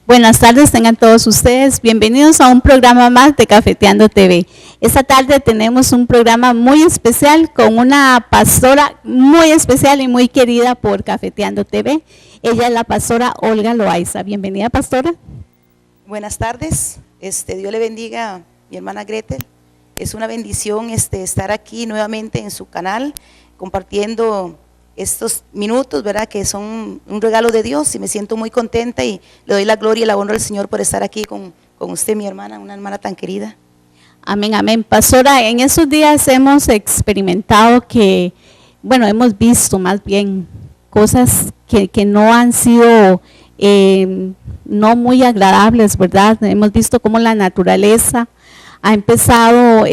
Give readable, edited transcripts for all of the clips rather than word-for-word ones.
Buenas tardes, tengan todos ustedes. Bienvenidos a un programa más de Cafeteando TV. Esta tarde tenemos un programa muy especial con una pastora muy especial y muy querida por Cafeteando TV. Ella es la pastora Olga Loaiza. Bienvenida, pastora. Buenas tardes. Dios le bendiga a mi hermana Gretel. Es una bendición estar aquí nuevamente en su canal compartiendo estos minutos, ¿verdad? Que son un regalo de Dios y me siento muy contenta y le doy la gloria y la honra al Señor por estar aquí con usted, mi hermana, una hermana tan querida. Amén, amén. Pastora, en estos días hemos experimentado que, bueno, hemos visto más bien cosas que no han sido no muy agradables, ¿verdad? Hemos visto cómo la naturaleza ha empezado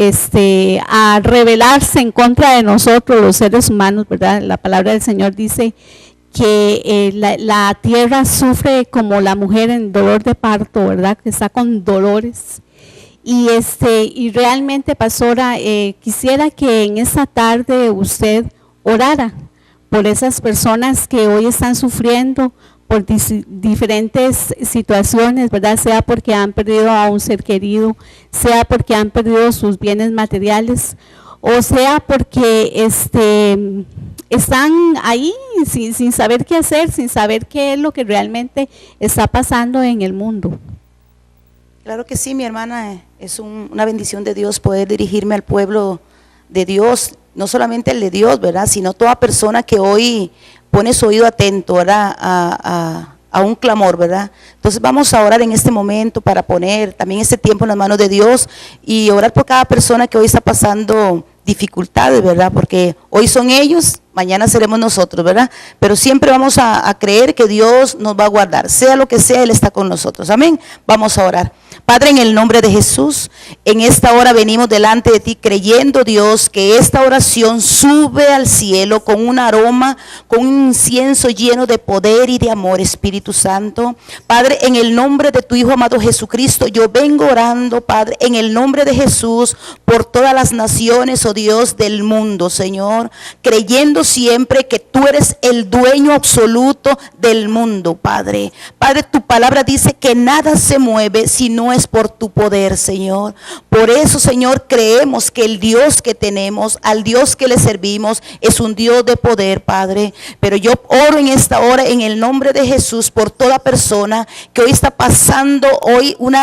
a rebelarse en contra de nosotros los seres humanos, ¿verdad? La palabra del Señor dice que la tierra sufre como la mujer en dolor de parto, ¿verdad? Que está con dolores. Y realmente, pastora, quisiera que en esta tarde usted orara por esas personas que hoy están sufriendo por diferentes situaciones, ¿verdad? Sea porque han perdido a un ser querido, sea porque han perdido sus bienes materiales, o sea porque están ahí sin saber qué hacer, sin saber qué es lo que realmente está pasando en el mundo. Claro que sí, mi hermana, es una bendición de Dios poder dirigirme al pueblo de Dios, no solamente el de Dios, ¿verdad? Sino toda persona que hoy pone su oído atento, ¿verdad? A un clamor, ¿verdad? Entonces vamos a orar en este momento para poner también este tiempo en las manos de Dios y orar por cada persona que hoy está pasando dificultades, ¿verdad? Porque hoy son ellos, mañana seremos nosotros, ¿verdad? Pero siempre vamos a creer que Dios nos va a guardar, sea lo que sea, Él está con nosotros, amén. Vamos a orar. Padre, en el nombre de Jesús, en esta hora venimos delante de ti creyendo, Dios, que esta oración sube al cielo con un aroma, con un incienso lleno de poder y de amor, Espíritu Santo. Padre, en el nombre de tu Hijo amado Jesucristo, yo vengo orando, Padre, en el nombre de Jesús, por todas las naciones, oh Dios, del mundo, Señor, creyendo siempre que tú eres el dueño absoluto del mundo, Padre. Padre, tu palabra dice que nada se mueve si no es por tu poder, Señor. Por eso, Señor, creemos que el Dios que tenemos, al Dios que le servimos, es un Dios de poder, Padre. Pero yo oro en esta hora en el nombre de Jesús por toda persona que hoy está pasando hoy un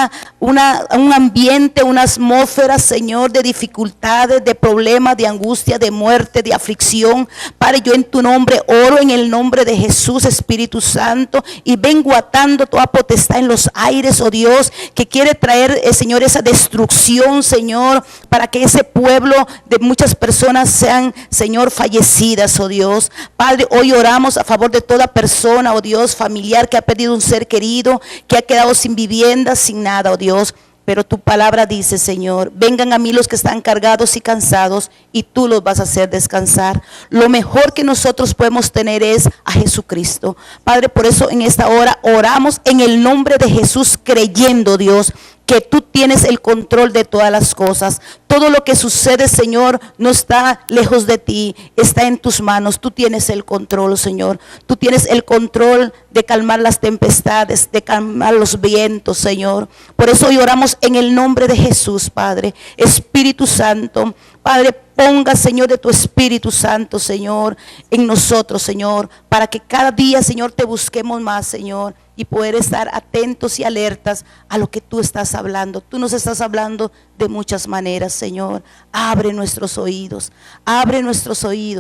ambiente, una atmósfera, Señor, de dificultades, de problemas, de angustia, de muerte, de aflicción. Padre, yo en tu nombre oro en el nombre de Jesús, Espíritu Santo, y vengo atando toda potestad en los aires, oh Dios, que quiere traer, Señor, esa destrucción, Señor, para que ese pueblo de muchas personas sean, Señor, fallecidas, oh Dios. Padre, hoy oramos a favor de toda persona, oh Dios, familiar que ha perdido un ser querido, que ha quedado sin vivienda, sin nada, oh Dios. Pero tu palabra dice, Señor, vengan a mí los que están cargados y cansados y tú los vas a hacer descansar. Lo mejor que nosotros podemos tener es a Jesucristo. Padre, por eso en esta hora oramos en el nombre de Jesús, creyendo, Dios, que tú tienes el control de todas las cosas. Todo lo que sucede, Señor, no está lejos de ti, está en tus manos. Tú tienes el control, Señor. Tú tienes el control de calmar las tempestades, de calmar los vientos, Señor. Por eso hoy oramos en el nombre de Jesús, Padre. Espíritu Santo, Padre, ponga, Señor, de tu Espíritu Santo, Señor, en nosotros, Señor, para que cada día, Señor, te busquemos más, Señor, y poder estar atentos y alertas a lo que tú estás hablando. Tú nos estás hablando de muchas maneras, Señor. Abre nuestros oídos,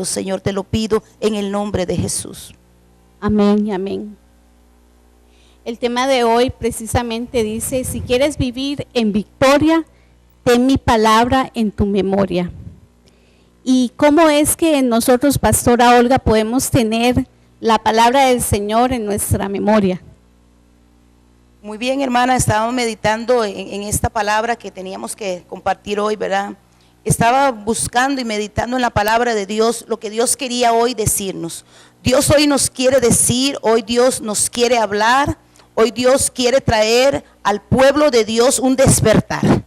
Señor, te lo pido en el nombre de Jesús. Amén, amén. El tema de hoy precisamente dice, si quieres vivir en victoria, ten mi palabra en tu memoria. ¿Y cómo es que nosotros, pastora Olga, podemos tener la palabra del Señor en nuestra memoria? Muy bien, hermana, estábamos meditando en esta palabra que teníamos que compartir hoy, ¿verdad? Estaba buscando y meditando en la palabra de Dios, lo que Dios quería hoy decirnos. Dios hoy nos quiere decir, hoy Dios nos quiere hablar, hoy Dios quiere traer al pueblo de Dios un despertar.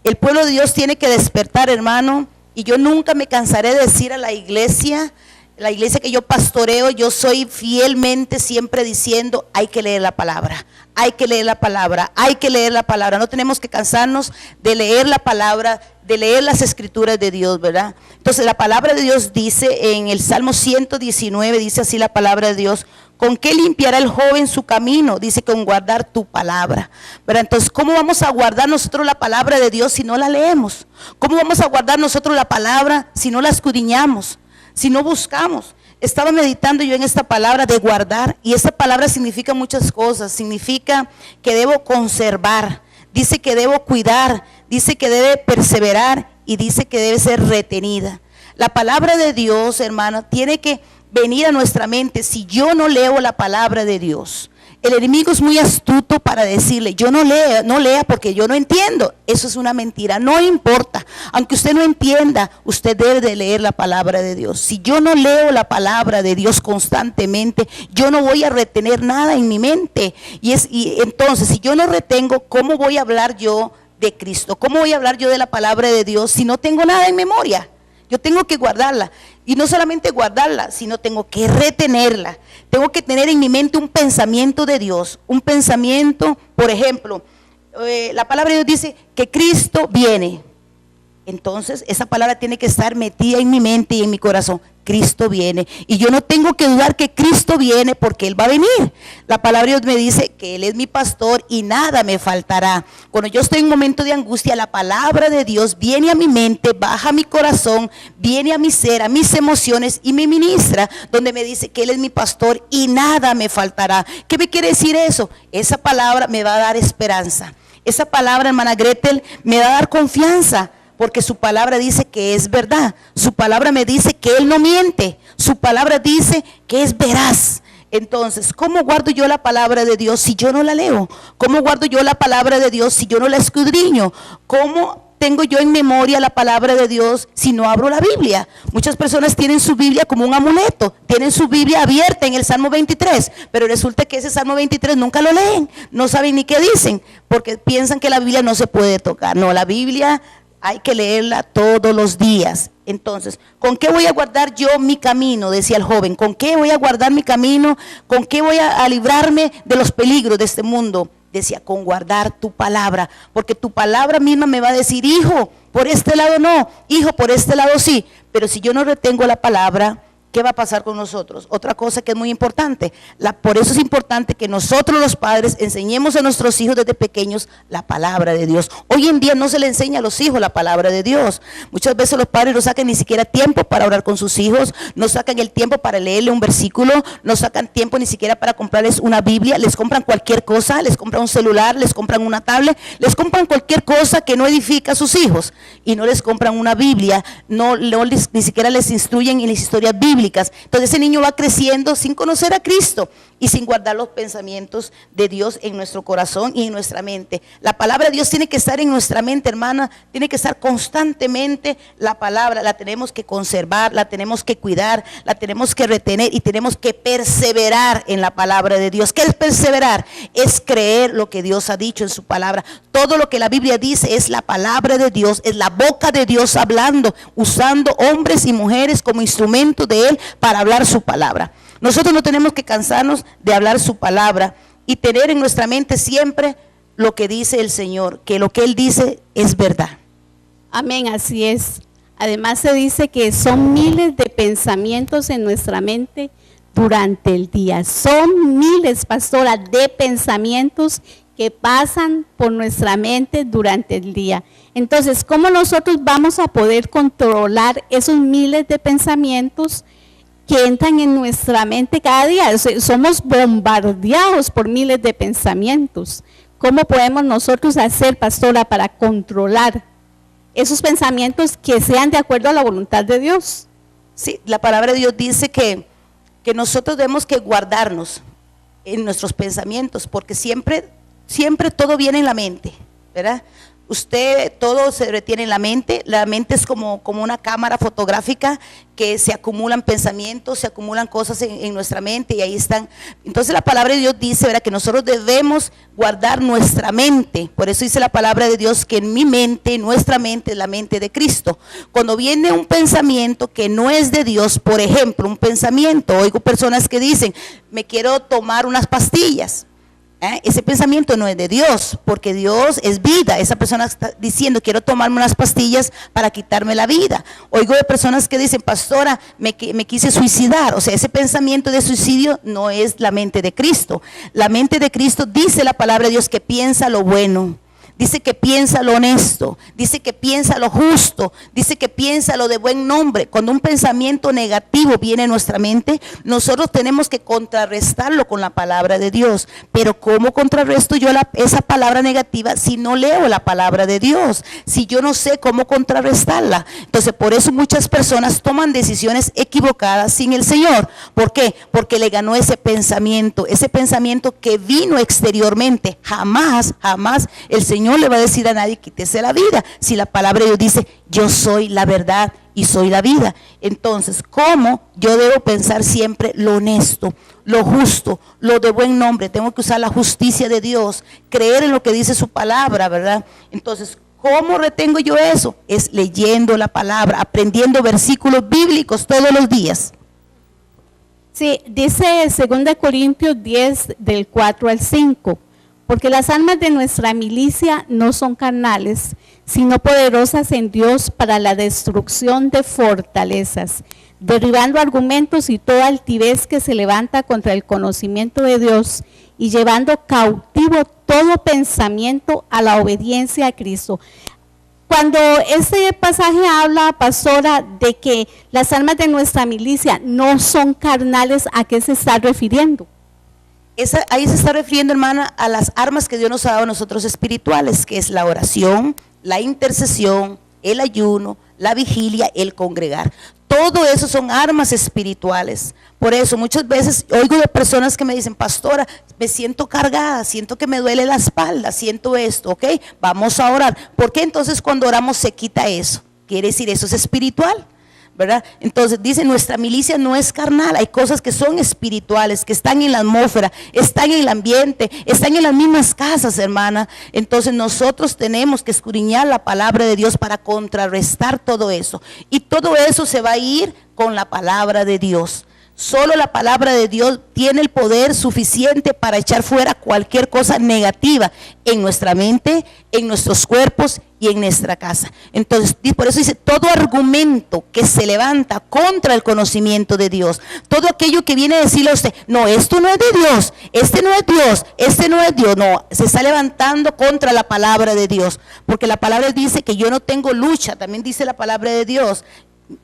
El pueblo de Dios tiene que despertar, hermano, y yo nunca me cansaré de decir a la iglesia, la iglesia que yo pastoreo, yo soy fielmente siempre diciendo, hay que leer la palabra, hay que leer la palabra, hay que leer la palabra. No tenemos que cansarnos de leer la palabra, de leer las escrituras de Dios, ¿verdad? Entonces la palabra de Dios dice en el Salmo 119, dice así la palabra de Dios: ¿con qué limpiará el joven su camino? Dice, con guardar tu palabra, ¿verdad? Entonces, ¿cómo vamos a guardar nosotros la palabra de Dios si no la leemos? ¿Cómo vamos a guardar nosotros la palabra si no la escudriñamos, si no buscamos? Estaba meditando yo en esta palabra de guardar, y esta palabra significa muchas cosas. Significa que debo conservar, dice que debo cuidar, dice que debe perseverar y dice que debe ser retenida. La palabra de Dios, hermana, tiene que venir a nuestra mente. Si yo no leo la palabra de Dios, el enemigo es muy astuto para decirle, yo no lea porque yo no entiendo. Eso es una mentira, no importa. Aunque usted no entienda, usted debe de leer la palabra de Dios. Si yo no leo la palabra de Dios constantemente, yo no voy a retener nada en mi mente. Y entonces, si yo no retengo, ¿cómo voy a hablar yo de Cristo? ¿Cómo voy a hablar yo de la palabra de Dios si no tengo nada en memoria? Yo tengo que guardarla, y no solamente guardarla, sino tengo que retenerla. Tengo que tener en mi mente un pensamiento de Dios, un pensamiento, por ejemplo, la palabra de Dios dice que Cristo viene. Entonces esa palabra tiene que estar metida en mi mente y en mi corazón. Cristo viene, y yo no tengo que dudar que Cristo viene, porque Él va a venir. La palabra de Dios me dice que Él es mi pastor y nada me faltará. Cuando yo estoy en un momento de angustia, la palabra de Dios viene a mi mente, baja a mi corazón, viene a mi ser, a mis emociones, y me ministra, donde me dice que Él es mi pastor y nada me faltará. ¿Qué me quiere decir eso? Esa palabra me va a dar esperanza. Esa palabra, hermana Gretel, me va a dar confianza, porque su palabra dice que es verdad. Su palabra me dice que Él no miente. Su palabra dice que es veraz. Entonces, ¿cómo guardo yo la palabra de Dios si yo no la leo? ¿Cómo guardo yo la palabra de Dios si yo no la escudriño? ¿Cómo tengo yo en memoria la palabra de Dios si no abro la Biblia? Muchas personas tienen su Biblia como un amuleto, tienen su Biblia abierta en el Salmo 23, pero resulta que ese Salmo 23 nunca lo leen, no saben ni qué dicen, porque piensan que la Biblia no se puede tocar. No, la Biblia hay que leerla todos los días. Entonces, ¿con qué voy a guardar yo mi camino? Decía el joven, ¿con qué voy a guardar mi camino? ¿Con qué voy a librarme de los peligros de este mundo? Decía, con guardar tu palabra, porque tu palabra misma me va a decir, hijo, por este lado no, hijo, por este lado sí. Pero si yo no retengo la palabra, ¿qué va a pasar con nosotros? Otra cosa que es muy importante, por eso es importante que nosotros los padres enseñemos a nuestros hijos desde pequeños la palabra de Dios. Hoy en día no se le enseña a los hijos la palabra de Dios. Muchas veces los padres no sacan ni siquiera tiempo para orar con sus hijos, no sacan el tiempo para leerle un versículo, no sacan tiempo ni siquiera para comprarles una Biblia. Les compran cualquier cosa, les compran un celular, les compran una tablet, les compran cualquier cosa que no edifica a sus hijos, y no les compran una Biblia, ni siquiera les instruyen en las historias bíblicas. Entonces ese niño va creciendo sin conocer a Cristo y sin guardar los pensamientos de Dios en nuestro corazón y en nuestra mente. La palabra de Dios tiene que estar en nuestra mente, hermana, tiene que estar constantemente. La palabra la tenemos que conservar, la tenemos que cuidar, la tenemos que retener, y tenemos que perseverar en la palabra de Dios. ¿Qué es perseverar? Es creer lo que Dios ha dicho en su palabra. Todo lo que la Biblia dice es la palabra de Dios, es la boca de Dios hablando, usando hombres y mujeres como instrumento de Él para hablar su palabra. Nosotros no tenemos que cansarnos de hablar su palabra y tener en nuestra mente siempre lo que dice el Señor, que lo que Él dice es verdad. Amén, así es. Además se dice que son miles de pensamientos en nuestra mente durante el día. Son miles, pastora, de pensamientos que pasan por nuestra mente durante el día. Entonces, ¿cómo nosotros vamos a poder controlar esos miles de pensamientos que entran en nuestra mente cada día? Somos bombardeados por miles de pensamientos. ¿Cómo podemos nosotros hacer, pastora, para controlar esos pensamientos que sean de acuerdo a la voluntad de Dios? Sí, la palabra de Dios dice que nosotros debemos que guardarnos en nuestros pensamientos, porque siempre todo viene en la mente, ¿verdad? Usted, todo se retiene en la mente es como una cámara fotográfica que se acumulan pensamientos, se acumulan cosas en nuestra mente y ahí están. Entonces la palabra de Dios dice, ¿verdad?, que nosotros debemos guardar nuestra mente. Por eso dice la palabra de Dios que en mi mente, nuestra mente es la mente de Cristo. Cuando viene un pensamiento que no es de Dios, por ejemplo, un pensamiento, oigo personas que dicen, me quiero tomar unas pastillas. Ese pensamiento no es de Dios, porque Dios es vida. Esa persona está diciendo, quiero tomarme unas pastillas para quitarme la vida. Oigo de personas que dicen, pastora, me quise suicidar. O sea, ese pensamiento de suicidio no es la mente de Cristo. La mente de Cristo, dice la palabra de Dios, que piensa lo bueno. Dice que piensa lo honesto, dice que piensa lo justo, dice que piensa lo de buen nombre. Cuando un pensamiento negativo viene a nuestra mente, nosotros tenemos que contrarrestarlo con la palabra de Dios. Pero ¿cómo contrarresto yo esa palabra negativa si no leo la palabra de Dios? Si yo no sé cómo contrarrestarla. Entonces, por eso muchas personas toman decisiones equivocadas sin el Señor. ¿Por qué? Porque le ganó ese pensamiento que vino exteriormente. Jamás el Señor le va a decir a nadie, quítese la vida, si la palabra de Dios dice, yo soy la verdad y soy la vida. Entonces, ¿cómo yo debo pensar siempre lo honesto, lo justo, lo de buen nombre? Tengo que usar la justicia de Dios, creer en lo que dice su palabra, ¿verdad? Entonces, ¿cómo retengo yo eso? Es leyendo la palabra, aprendiendo versículos bíblicos todos los días. Sí, dice 2 Corintios 10, del 4 al 5. Porque las armas de nuestra milicia no son carnales, sino poderosas en Dios para la destrucción de fortalezas, derribando argumentos y toda altivez que se levanta contra el conocimiento de Dios y llevando cautivo todo pensamiento a la obediencia a Cristo. Cuando este pasaje habla, pastora, de que las armas de nuestra milicia no son carnales, ¿a qué se está refiriendo? Ahí se está refiriendo, hermana, a las armas que Dios nos ha dado a nosotros espirituales, que es la oración, la intercesión, el ayuno, la vigilia, el congregar. Todo eso son armas espirituales. Por eso muchas veces oigo de personas que me dicen, pastora, me siento cargada, siento que me duele la espalda, siento esto, ¿ok? Vamos a orar. ¿Por qué entonces cuando oramos se quita eso? Quiere decir, eso es espiritual, ¿verdad? Entonces dice, nuestra milicia no es carnal, hay cosas que son espirituales, que están en la atmósfera, están en el ambiente, están en las mismas casas, hermana. Entonces nosotros tenemos que escudriñar la palabra de Dios para contrarrestar todo eso. Y todo eso se va a ir con la palabra de Dios. Solo la palabra de Dios tiene el poder suficiente para echar fuera cualquier cosa negativa en nuestra mente, en nuestros cuerpos y en nuestra casa. Entonces, por eso dice, todo argumento que se levanta contra el conocimiento de Dios, todo aquello que viene a decirle a usted, no, esto no es de Dios, este no es Dios, este no es Dios, no, se está levantando contra la palabra de Dios, porque la palabra dice que yo no tengo lucha, también dice la palabra de Dios,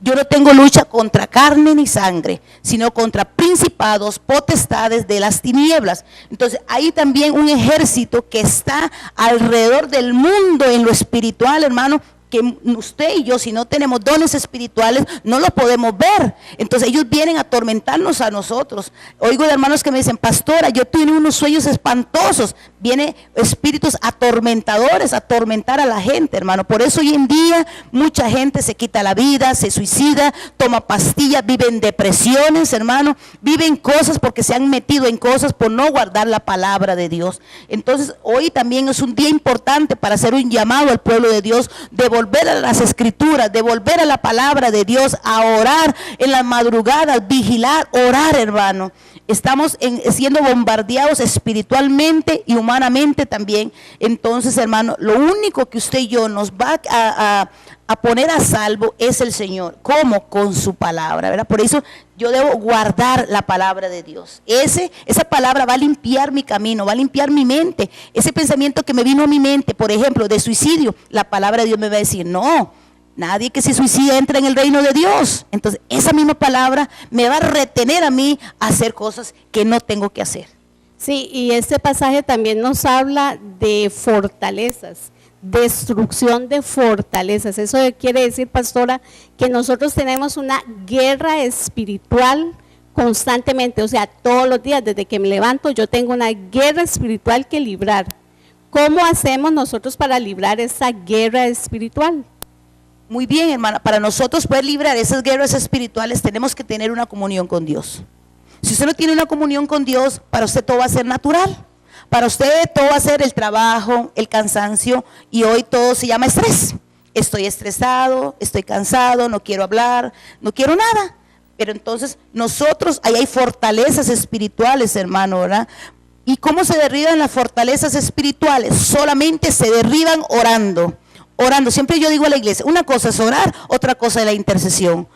yo no tengo lucha contra carne ni sangre, sino contra principados, potestades de las tinieblas. Entonces hay también un ejército que está alrededor del mundo en lo espiritual, hermano, que usted y yo, si no tenemos dones espirituales, no lo podemos ver. Entonces ellos vienen a atormentarnos a nosotros. Oigo de hermanos que me dicen, pastora, yo tuve unos sueños espantosos. Vienen espíritus atormentadores a atormentar a la gente, hermano. Por eso hoy en día mucha gente se quita la vida, se suicida, toma pastillas, viven depresiones, hermano, viven cosas porque se han metido en cosas por no guardar la palabra de Dios. Entonces hoy también es un día importante para hacer un llamado al pueblo de Dios, de volver a las escrituras, de volver a la palabra de Dios, a orar en las madrugadas, vigilar, orar, hermano. Estamos siendo bombardeados espiritualmente y humanamente también. Entonces, hermano, lo único que usted y yo nos va a poner a salvo es el Señor. ¿Cómo? Con su palabra, ¿verdad? Por eso yo debo guardar la palabra de Dios. Esa palabra va a limpiar mi camino, va a limpiar mi mente. Ese pensamiento que me vino a mi mente, por ejemplo, de suicidio, la palabra de Dios me va a decir, no, nadie que se suicida entra en el reino de Dios. Entonces, esa misma palabra me va a retener a mí a hacer cosas que no tengo que hacer. Sí, y este pasaje también nos habla de fortalezas, destrucción de fortalezas. Eso quiere decir, pastora, que nosotros tenemos una guerra espiritual constantemente, o sea, todos los días, desde que me levanto, yo tengo una guerra espiritual que librar ¿cómo hacemos nosotros para librar esa guerra espiritual? Muy bien, hermana, para nosotros poder librar esas guerras espirituales tenemos que tener una comunión con Dios. Si usted no tiene una comunión con Dios, para usted todo va a ser natural. Para usted todo va a ser el trabajo, el cansancio, y hoy todo se llama estrés. Estoy estresado, estoy cansado, no quiero hablar, no quiero nada. Pero entonces nosotros, ahí hay fortalezas espirituales, hermano, ¿verdad? ¿Y cómo se derriban las fortalezas espirituales? Solamente se derriban orando. Orando, siempre yo digo a la iglesia, una cosa es orar, otra cosa es la intercesión.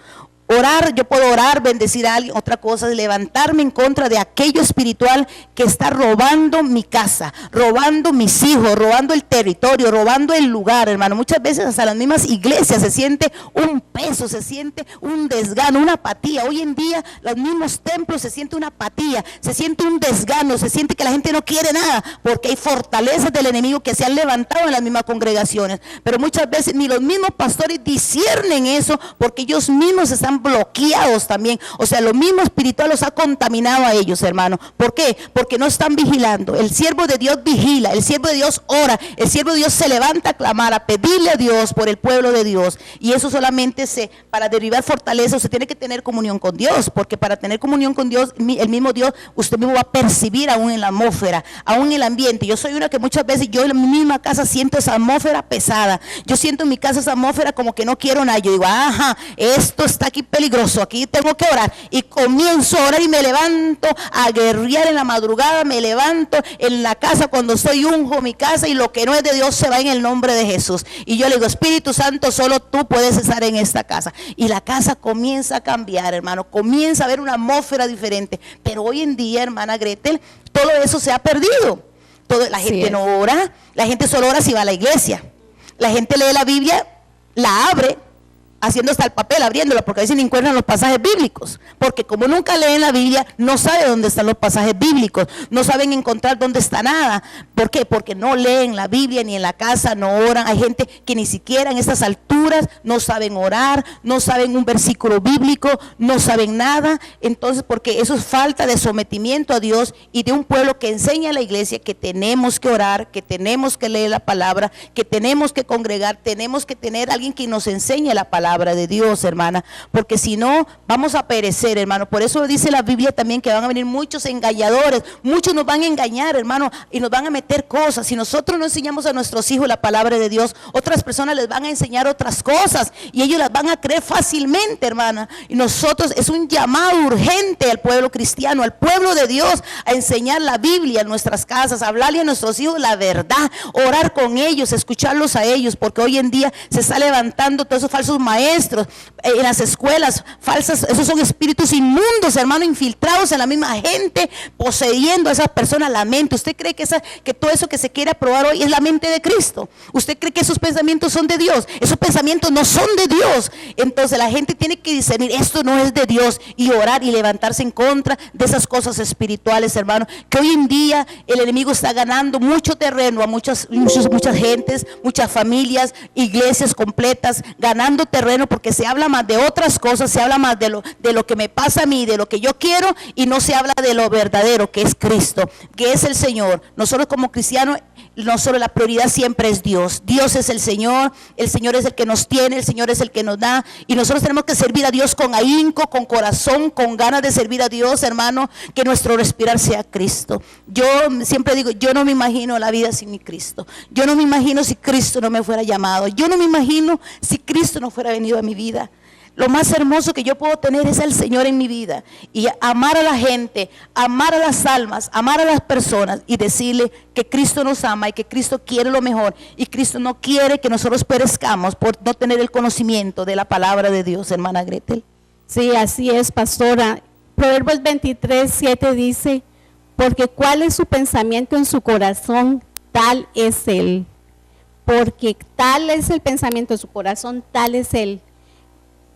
Orar, yo puedo orar, bendecir a alguien, otra cosa es levantarme en contra de aquello espiritual que está robando mi casa, robando mis hijos, robando el territorio, robando el lugar, hermano. Muchas veces hasta las mismas iglesias se siente un peso, se siente un desgano, una apatía. Hoy en día los mismos templos se siente una apatía, se siente un desgano, se siente que la gente no quiere nada, porque hay fortalezas del enemigo que se han levantado en las mismas congregaciones. Pero muchas veces ni los mismos pastores disciernen eso, porque ellos mismos están bloqueados también. O sea, lo mismo espiritual los ha contaminado a ellos, hermano. ¿Por qué? Porque no están vigilando. El siervo de Dios vigila, el siervo de Dios ora, el siervo de Dios se levanta a clamar, a pedirle a Dios por el pueblo de Dios. Y eso solamente para derribar fortaleza, usted tiene que tener comunión con Dios, porque para tener comunión con Dios, el mismo Dios, usted mismo va a percibir aún en la atmósfera, aún en el ambiente. Yo soy una que muchas veces yo en mi misma casa siento esa atmósfera pesada. Yo siento en mi casa esa atmósfera como que no quiero nada. Yo digo, ajá, esto está aquí peligroso, aquí tengo que orar, y comienzo a orar y me levanto a guerrear en la madrugada, me levanto en la casa cuando soy unjo mi casa, y lo que no es de Dios se va en el nombre de Jesús, y yo le digo, Espíritu Santo, solo tú puedes estar en esta casa, y la casa comienza a cambiar, hermano, comienza a haber una atmósfera diferente. Pero hoy en día, hermana Gretel, todo eso se ha perdido. La gente no ora, la gente solo ora si va a la iglesia, la gente lee la Biblia, la abre, haciendo hasta el papel, abriéndolo, porque a veces no encuentran los pasajes bíblicos, porque como nunca leen la Biblia, no saben dónde están los pasajes bíblicos, no saben encontrar dónde está nada. ¿Por qué? Porque no leen la Biblia, ni en la casa, no oran. Hay gente que ni siquiera en estas alturas no saben orar, no saben un versículo bíblico, no saben nada. Entonces, porque eso es falta de sometimiento a Dios y de un pueblo que enseña a la iglesia que tenemos que orar, que tenemos que leer la palabra, que tenemos que congregar, tenemos que tener a alguien que nos enseñe la palabra de Dios, hermana, porque si no vamos a perecer, hermano. Por eso dice la Biblia también que van a venir muchos engañadores, muchos nos van a engañar, hermano, y nos van a meter cosas. Si nosotros no enseñamos a nuestros hijos la palabra de Dios, otras personas les van a enseñar otras cosas y ellos las van a creer fácilmente, hermana. Y nosotros, es un llamado urgente al pueblo cristiano, al pueblo de Dios, a enseñar la Biblia en nuestras casas, a hablarle a nuestros hijos la verdad, orar con ellos, escucharlos a ellos, porque hoy en día se está levantando todos esos falsos maestros en las escuelas falsas. Esos son espíritus inmundos, hermano, infiltrados en la misma gente, poseyendo a esas personas la mente. ¿Usted cree que todo eso que se quiere aprobar hoy es la mente de Cristo? ¿Usted cree que esos pensamientos son de Dios? Esos pensamientos no son de Dios. Entonces la gente tiene que discernir, esto no es de Dios, y orar y levantarse en contra de esas cosas espirituales, hermano, que hoy en día el enemigo está ganando mucho terreno a muchas gentes, muchas familias, iglesias completas, ganando terreno, porque se habla más de otras cosas, se habla más de lo que me pasa a mí, de lo que yo quiero, y no se habla de lo verdadero, que es Cristo, que es el Señor. Nosotros como cristianos, nosotros la prioridad siempre es Dios. Dios es el Señor es el que nos tiene, el Señor es el que nos da, y nosotros tenemos que servir a Dios con ahínco, con corazón, con ganas de servir a Dios, hermano, que nuestro respirar sea Cristo. Yo siempre digo, yo no me imagino la vida sin mi Cristo, yo no me imagino si Cristo no me fuera llamado, yo no me imagino si Cristo no fuera venido a mi vida. Lo más hermoso que yo puedo tener es el Señor en mi vida, y amar a la gente, amar a las almas, amar a las personas, y decirle que Cristo nos ama y que Cristo quiere lo mejor, y Cristo no quiere que nosotros perezcamos por no tener el conocimiento de la palabra de Dios, hermana Gretel. Sí, así es, pastora. Proverbios 23:7 dice, porque cuál es su pensamiento en su corazón, tal es él. Porque tal es el pensamiento de su corazón, tal es él.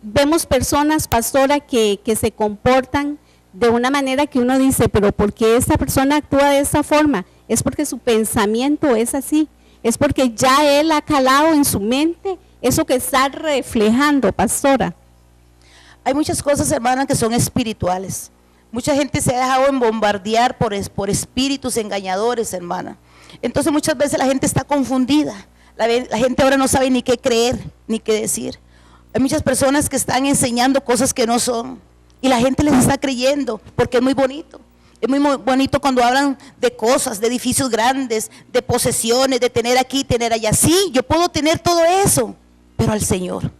Vemos personas, pastora, que se comportan de una manera que uno dice, pero ¿por qué esta persona actúa de esa forma? Es porque su pensamiento es así, es porque ya él ha calado en su mente eso que está reflejando, pastora. Hay muchas cosas, hermana, que son espirituales, Mucha gente se ha dejado bombardear por espíritus engañadores, hermana. Entonces muchas veces la gente está confundida. La gente ahora no sabe ni qué creer, ni qué decir. Hay muchas personas que están enseñando cosas que no son. Y la gente les está creyendo porque es muy bonito. Es muy bonito cuando hablan de cosas, de edificios grandes, de posesiones, de tener aquí, tener allá. Sí, yo puedo tener todo eso, pero al Señor.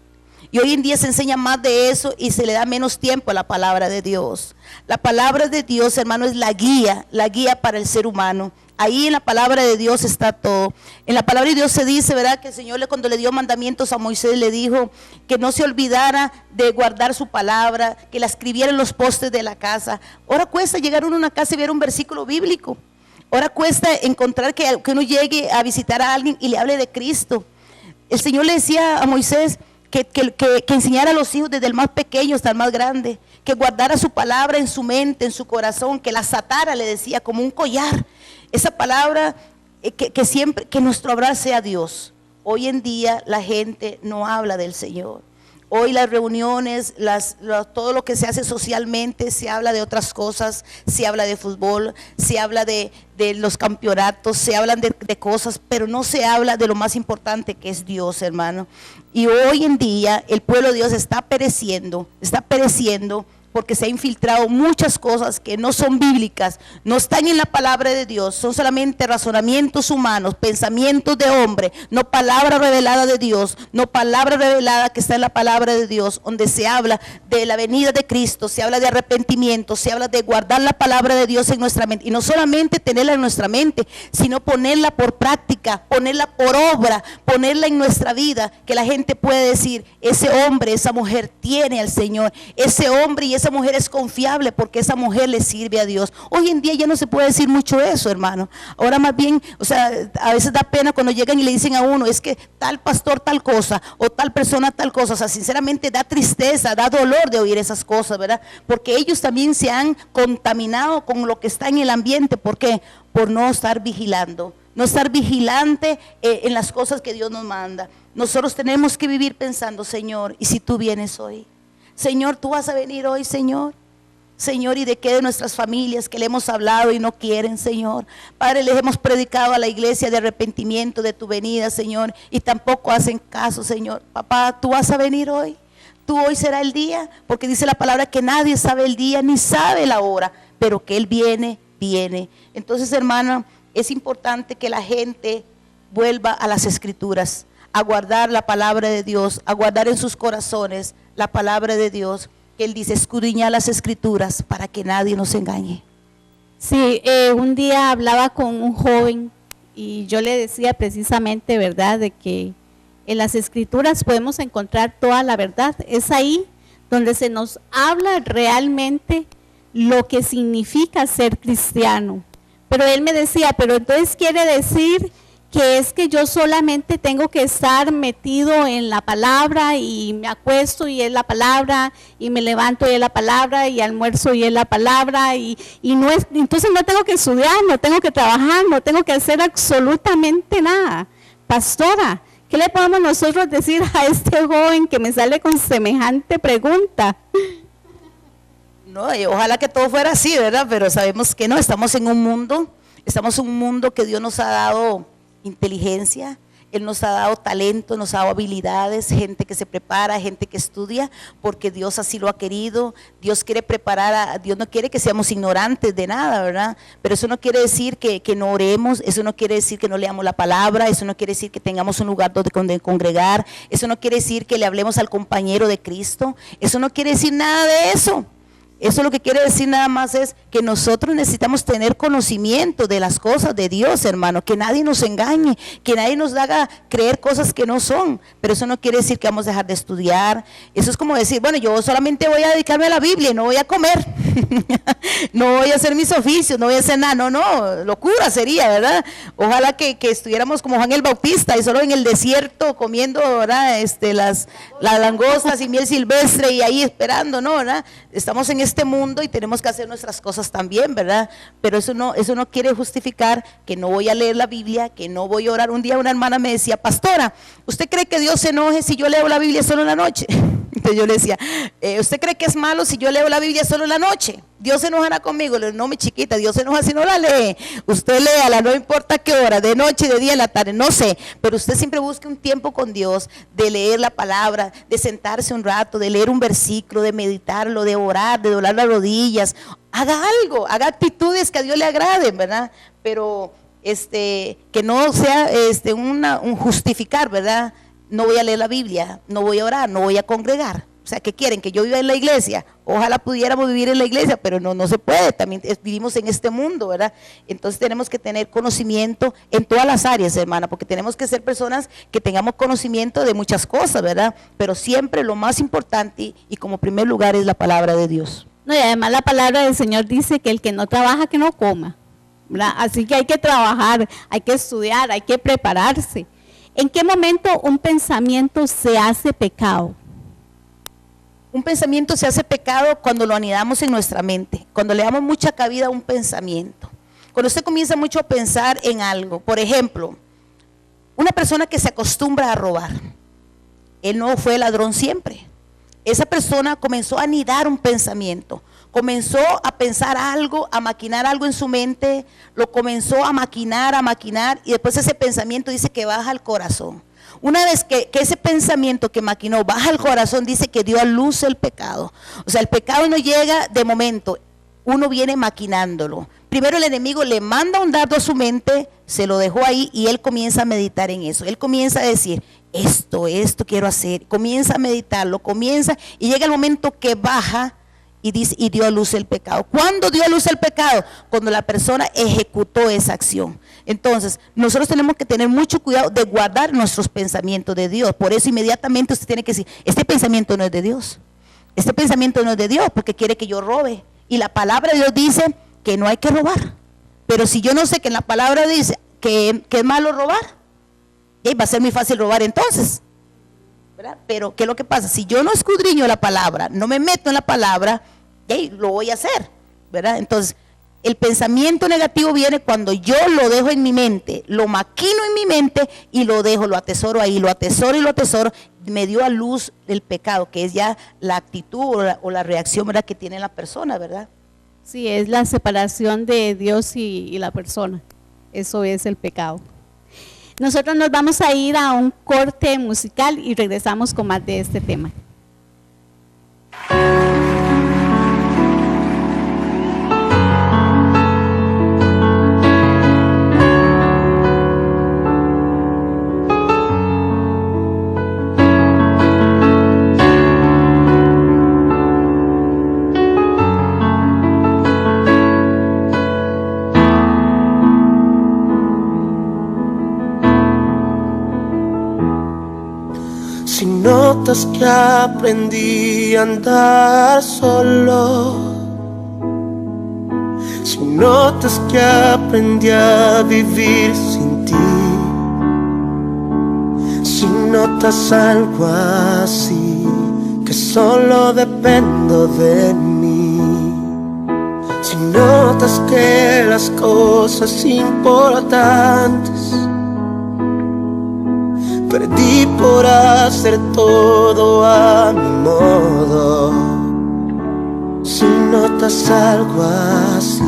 Y hoy en día se enseña más de eso y se le da menos tiempo a la palabra de Dios. La palabra de Dios, hermano, es la guía para el ser humano. Ahí en la palabra de Dios está todo. En la palabra de Dios se dice, ¿verdad?, que el Señor cuando le dio mandamientos a Moisés le dijo que no se olvidara de guardar su palabra, que la escribiera en los postes de la casa. Ahora cuesta llegar uno a una casa y ver un versículo bíblico. Ahora cuesta encontrar que uno llegue a visitar a alguien y le hable de Cristo. El Señor le decía a Moisés que enseñara a los hijos desde el más pequeño hasta el más grande, que guardara su palabra en su mente, en su corazón, que la atara, le decía, como un collar. Esa palabra, que siempre, que nuestro hablar sea Dios. Hoy en día la gente no habla del Señor. Hoy las reuniones, todo lo que se hace socialmente, se habla de otras cosas, se habla de fútbol, se habla de los campeonatos, se hablan de cosas, pero no se habla de lo más importante que es Dios, hermano. Y hoy en día el pueblo de Dios está pereciendo porque se ha infiltrado muchas cosas que no son bíblicas, no están en la palabra de Dios, son solamente razonamientos humanos, pensamientos de hombre, no palabra revelada de Dios, no palabra revelada que está en la palabra de Dios, donde se habla de la venida de Cristo, se habla de arrepentimiento, se habla de guardar la palabra de Dios en nuestra mente, y no solamente tenerla en nuestra mente, sino ponerla por práctica, ponerla por obra, ponerla en nuestra vida, que la gente puede decir, ese hombre, esa mujer tiene al Señor, ese hombre y esa mujer es confiable porque esa mujer le sirve a Dios. Hoy en día ya no se puede decir mucho eso, hermano. Ahora más bien, o sea, a veces da pena cuando llegan y le dicen a uno, es que tal pastor tal cosa, o tal persona tal cosa. O sea, sinceramente da tristeza, da dolor de oír esas cosas, ¿verdad? Porque ellos también se han contaminado con lo que está en el ambiente. ¿Por qué? Por no estar vigilando, no estar vigilante en las cosas que Dios nos manda. Nosotros tenemos que vivir pensando, Señor, ¿y si tú vienes hoy? Señor, tú vas a venir hoy, Señor. Señor, ¿y de qué de nuestras familias que le hemos hablado y no quieren, Señor? Padre, les hemos predicado a la iglesia de arrepentimiento de tu venida, Señor, y tampoco hacen caso, Señor. Papá, tú vas a venir hoy. Tú hoy será el día, porque dice la palabra que nadie sabe el día ni sabe la hora, pero que Él viene, viene. Entonces, hermana, es importante que la gente vuelva a las Escrituras, a guardar la palabra de Dios, a guardar en sus corazones la palabra de Dios, que Él dice, escudriñar las Escrituras para que nadie nos engañe. Sí, un día hablaba con un joven y yo le decía precisamente, ¿verdad?, de que en las Escrituras podemos encontrar toda la verdad. Es ahí donde se nos habla realmente lo que significa ser cristiano. Pero él me decía, pero entonces quiere decir que es que yo solamente tengo que estar metido en la palabra y me acuesto y es la palabra y me levanto y es la palabra y almuerzo y es la palabra y no es, entonces no tengo que estudiar, no tengo que trabajar, no tengo que hacer absolutamente nada. Pastora, ¿qué le podemos nosotros decir a este joven que me sale con semejante pregunta? No, ojalá que todo fuera así, ¿verdad? Pero sabemos que no, estamos en un mundo que Dios nos ha dado inteligencia, Él nos ha dado talento, nos ha dado habilidades, gente que se prepara, gente que estudia, porque Dios así lo ha querido. Dios quiere preparar, Dios no quiere que seamos ignorantes de nada, ¿verdad? Pero eso no quiere decir que no oremos, eso no quiere decir que no leamos la palabra, eso no quiere decir que tengamos un lugar donde congregar, eso no quiere decir que le hablemos al compañero de Cristo, eso no quiere decir nada de eso. Eso lo que quiere decir nada más es que nosotros necesitamos tener conocimiento de las cosas de Dios, hermano, que nadie nos engañe, que nadie nos haga creer cosas que no son, pero eso no quiere decir que vamos a dejar de estudiar. Eso es como decir, bueno, yo solamente voy a dedicarme a la Biblia y no voy a comer, no voy a hacer mis oficios, no voy a hacer nada, no, locura sería, ¿verdad? Ojalá que estuviéramos como Juan el Bautista y solo en el desierto comiendo, ¿verdad? Las langostas y miel silvestre y ahí esperando, ¿no? ¿Verdad? Estamos en este mundo y tenemos que hacer nuestras cosas también, ¿verdad? Pero eso no quiere justificar que no voy a leer la Biblia, que no voy a orar. Un día una hermana me decía, pastora, ¿usted cree que Dios se enoje si yo leo la Biblia solo en la noche? Entonces yo le decía, ¿usted cree que es malo si yo leo la Biblia solo en la noche? noche. Dios se enojará conmigo. Le digo, no, mi chiquita, Dios se enoja si no la lee. Usted léala, no importa qué hora, de noche, de día, en la tarde, no sé. Pero usted siempre busque un tiempo con Dios, de leer la palabra, de sentarse un rato, de leer un versículo, de meditarlo, de orar, de doblar las rodillas. Haga algo, haga actitudes que a Dios le agraden, ¿verdad? Pero que no sea un justificar, ¿verdad? No voy a leer la Biblia, no voy a orar, no voy a congregar. O sea, ¿qué quieren? Que yo viva en la iglesia. Ojalá pudiéramos vivir en la iglesia, pero no se puede. También vivimos en este mundo, ¿verdad? Entonces tenemos que tener conocimiento en todas las áreas, hermana, porque tenemos que ser personas que tengamos conocimiento de muchas cosas, ¿verdad? Pero siempre lo más importante y como primer lugar es la palabra de Dios. No, y además la palabra del Señor dice que el que no trabaja, que no coma, ¿verdad? Así que hay que trabajar, hay que estudiar, hay que prepararse. ¿En qué momento un pensamiento se hace pecado? Un pensamiento se hace pecado cuando lo anidamos en nuestra mente, cuando le damos mucha cabida a un pensamiento. Cuando usted comienza mucho a pensar en algo, por ejemplo, una persona que se acostumbra a robar, él no fue ladrón siempre. Esa persona comenzó a anidar un pensamiento, comenzó a pensar algo, a maquinar algo en su mente, lo comenzó a maquinar y después ese pensamiento dice que baja al corazón. Una vez que ese pensamiento que maquinó baja al corazón, dice que dio a luz el pecado. O sea, el pecado no llega de momento, uno viene maquinándolo. Primero el enemigo le manda un dardo a su mente, se lo dejó ahí y él comienza a meditar en eso. Él comienza a decir, esto quiero hacer. Comienza a meditarlo, y llega el momento que baja y dice, y dio a luz el pecado. ¿Cuándo dio a luz el pecado? Cuando la persona ejecutó esa acción. Entonces, nosotros tenemos que tener mucho cuidado de guardar nuestros pensamientos de Dios. Por eso inmediatamente usted tiene que decir, este pensamiento no es de Dios. Este pensamiento no es de Dios porque quiere que yo robe. Y la palabra de Dios dice que no hay que robar. Pero si yo no sé que en la palabra dice que es malo robar, va a ser muy fácil robar entonces, ¿verdad? Pero ¿qué es lo que pasa? Si yo no escudriño la palabra, no me meto en la palabra, lo voy a hacer, ¿verdad? Entonces, el pensamiento negativo viene cuando yo lo dejo en mi mente, lo maquino en mi mente y lo dejo, lo atesoro ahí, lo atesoro, me dio a luz el pecado, que es ya la actitud o la reacción, ¿verdad?, que tiene la persona, ¿verdad? Sí, es la separación de Dios y la persona. Eso es el pecado. Nosotros nos vamos a ir a un corte musical y regresamos con más de este tema. Si notas que aprendí a andar solo, si notas que aprendí a vivir sin ti, si notas algo así, que solo dependo de mí, si notas que las cosas importantes perdí por hacer todo a mi modo, si notas algo así,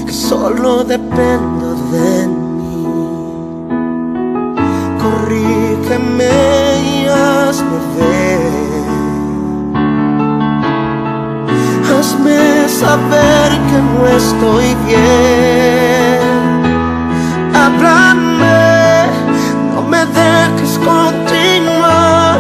que solo dependo de mí, corrígeme y hazme ver, hazme saber que no estoy bien, háblame. No me dejes continuar,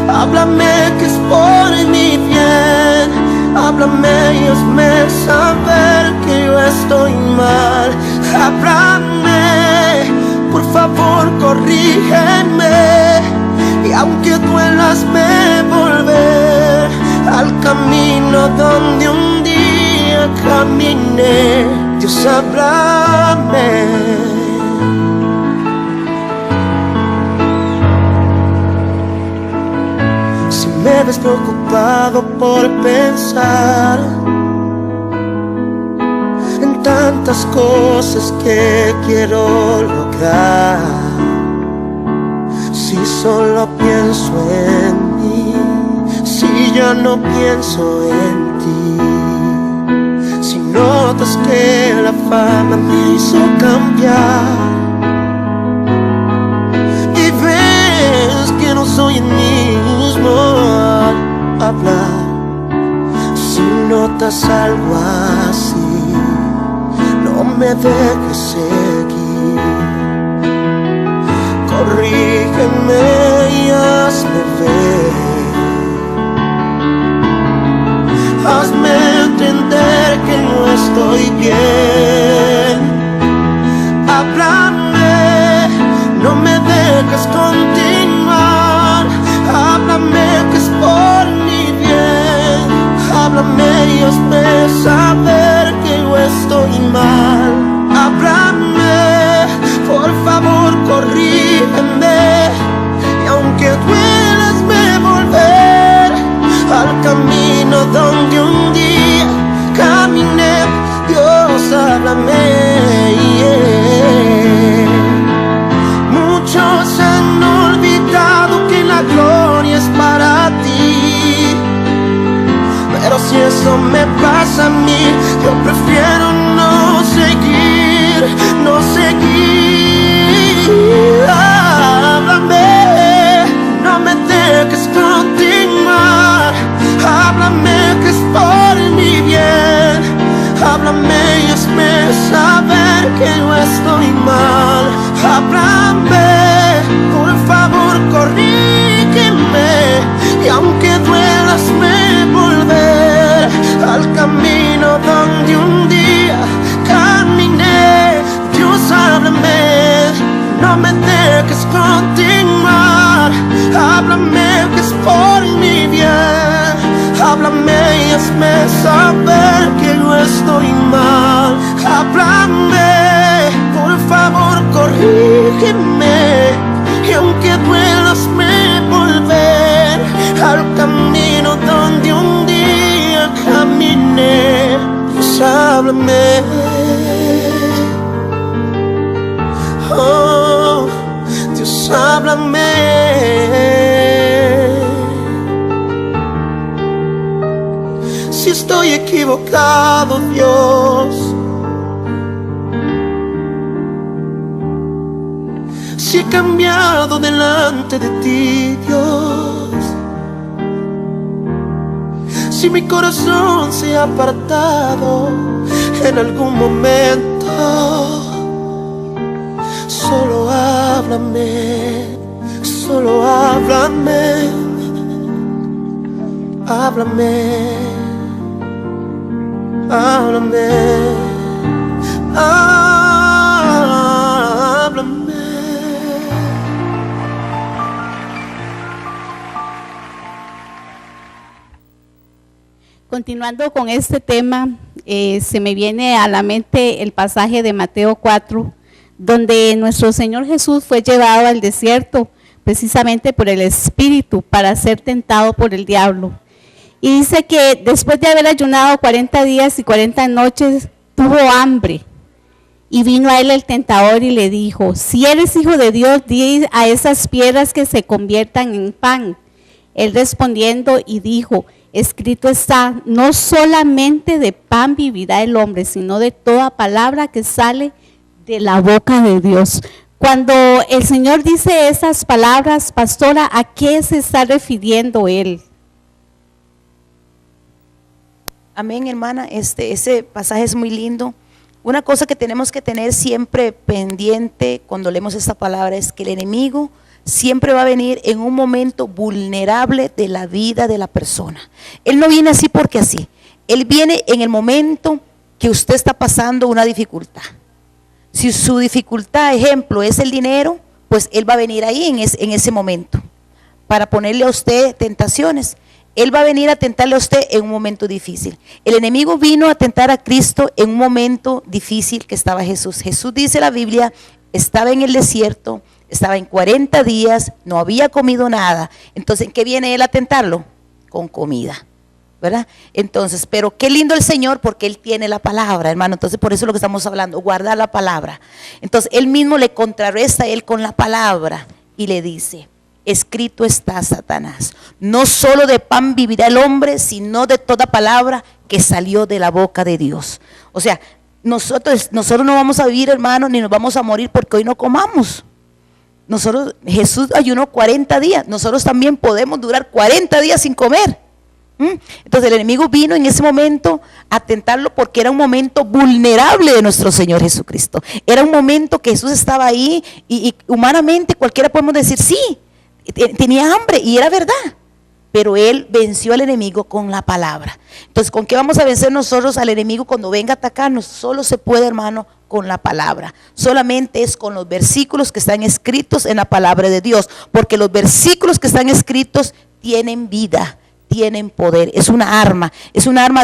háblame que es por mi bien, háblame y hazme saber que yo estoy mal, háblame, por favor corrígeme, y aunque duela hazme volver al camino donde un día caminé. Dios, háblame. Me ves preocupado por pensar en tantas cosas que quiero lograr. Si solo pienso en mí, si ya no pienso en ti, notas que la fama me hizo cambiar y ves que no soy el mismo al hablar. Si notas algo así, no me dejes seguir. Corrígeme y hazme ver. Hazme entender que no estoy bien. Háblame, no me dejes continuar. Háblame que es por mi bien. Háblame y hazme saber que yo estoy mal. Háblame, por favor corrígeme. Y aunque duela hazme volver al camino donde un día caminé. Dios, háblame, yeah. Muchos han olvidado que la gloria es para ti, pero si eso me pasa a mí, yo prefiero no seguir, no seguir. Háblame, no me dejes continuar. Háblame que es por mi bien. Háblame y hazme saber que no estoy mal. Háblame, por favor corrígeme. Y aunque duela hazme volver al camino donde un día caminé. Dios, háblame, no me dejes continuar. Háblame que es por mi bien. Háblame y hazme saber que yo estoy mal. Háblame, por favor corrígeme. Y aunque duela hazme volver al camino donde un día caminé. Dios, háblame. Oh, Dios, háblame. Si estoy equivocado, Dios, si he cambiado delante de ti, Dios, si mi corazón se ha apartado en algún momento, solo háblame, solo háblame, háblame. Háblame, háblame. Continuando con este tema, se me viene a la mente el pasaje de Mateo 4, donde nuestro Señor Jesús fue llevado al desierto precisamente por el Espíritu para ser tentado por el diablo. Y dice que después de haber ayunado 40 días y 40 noches, tuvo hambre. Y vino a él el tentador y le dijo: si eres hijo de Dios, di a esas piedras que se conviertan en pan. Él respondiendo y dijo: escrito está, no solamente de pan vivirá el hombre, sino de toda palabra que sale de la boca de Dios. Cuando el Señor dice esas palabras, pastora, ¿a qué se está refiriendo Él? Amén, hermana. Ese pasaje es muy lindo. Una cosa que tenemos que tener siempre pendiente cuando leemos esta palabra es que el enemigo siempre va a venir en un momento vulnerable de la vida de la persona. Él no viene así porque así. Él viene en el momento que usted está pasando una dificultad. Si su dificultad, ejemplo, es el dinero, pues él va a venir ahí en ese momento para ponerle a usted tentaciones. Él va a venir a tentarle a usted en un momento difícil. El enemigo vino a tentar a Cristo en un momento difícil que estaba Jesús. Jesús, dice la Biblia, estaba en el desierto, estaba en 40 días, no había comido nada. Entonces, ¿en qué viene él a tentarlo? Con comida, ¿verdad? Entonces, pero qué lindo el Señor, porque Él tiene la palabra, hermano. Entonces, por eso es lo que estamos hablando, guardar la palabra. Entonces, Él mismo le contrarresta a él con la palabra y le dice: escrito está, Satanás. No solo de pan vivirá el hombre, sino de toda palabra que salió de la boca de Dios. O sea, nosotros no vamos a vivir, hermano, ni nos vamos a morir porque hoy no comamos. Jesús ayunó 40 días, nosotros también podemos durar 40 días sin comer. Entonces el enemigo vino en ese momento a tentarlo porque era un momento vulnerable de nuestro Señor Jesucristo. Era un momento que Jesús estaba ahí y humanamente cualquiera podemos decir sí, tenía hambre y era verdad. Pero él venció al enemigo con la palabra. Entonces, ¿con qué vamos a vencer nosotros al enemigo cuando venga a atacarnos? Solo se puede, hermano, con la palabra. Solamente es con los versículos que están escritos en la palabra de Dios. Porque los versículos que están escritos tienen vida, tienen poder. Es una arma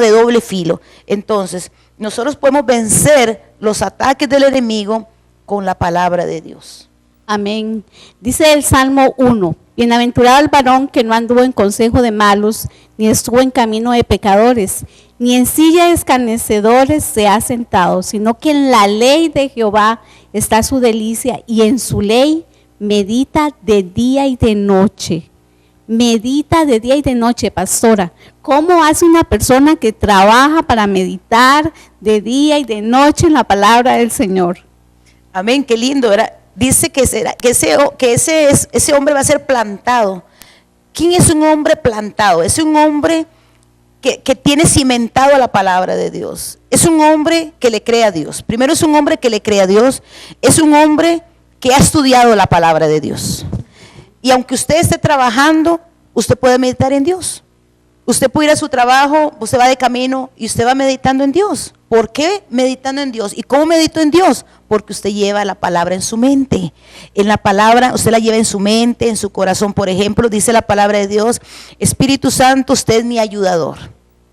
de doble filo. Entonces, nosotros podemos vencer los ataques del enemigo con la palabra de Dios. Amén. Dice el Salmo 1, bienaventurado el varón que no anduvo en consejo de malos, ni estuvo en camino de pecadores, ni en silla de escarnecedores se ha sentado, sino que en la ley de Jehová está su delicia, y en su ley medita de día y de noche. Medita de día y de noche, pastora. ¿Cómo hace una persona que trabaja para meditar de día y de noche en la palabra del Señor? Amén, qué lindo, ¿verdad? Dice que ese hombre va a ser plantado. ¿Quién es un hombre plantado? Es un hombre que tiene cimentado la palabra de Dios. Es un hombre que le cree a Dios. Primero es un hombre que le cree a Dios. Es un hombre que ha estudiado la palabra de Dios. Y aunque usted esté trabajando, usted puede meditar en Dios. Usted puede ir a su trabajo, usted va de camino y usted va meditando en Dios. ¿Por qué meditando en Dios? ¿Y cómo medito en Dios? Porque usted lleva la palabra en su mente. En la palabra, usted la lleva en su mente, en su corazón. Por ejemplo, dice la palabra de Dios, Espíritu Santo, usted es mi ayudador.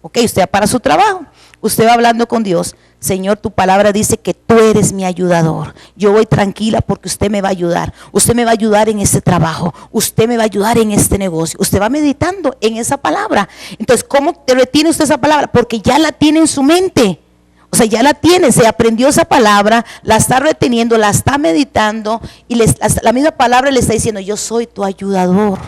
Ok, usted va para su trabajo, usted va hablando con Dios. Señor, tu palabra dice que tú eres mi ayudador. Yo voy tranquila porque usted me va a ayudar. Usted me va a ayudar en este trabajo. Usted me va a ayudar en este negocio. Usted va meditando en esa palabra. Entonces, ¿cómo te retiene usted esa palabra? Porque ya la tiene en su mente. O sea, ya la tiene, se aprendió esa palabra, la está reteniendo, la está meditando y la misma palabra le está diciendo, yo soy tu ayudador.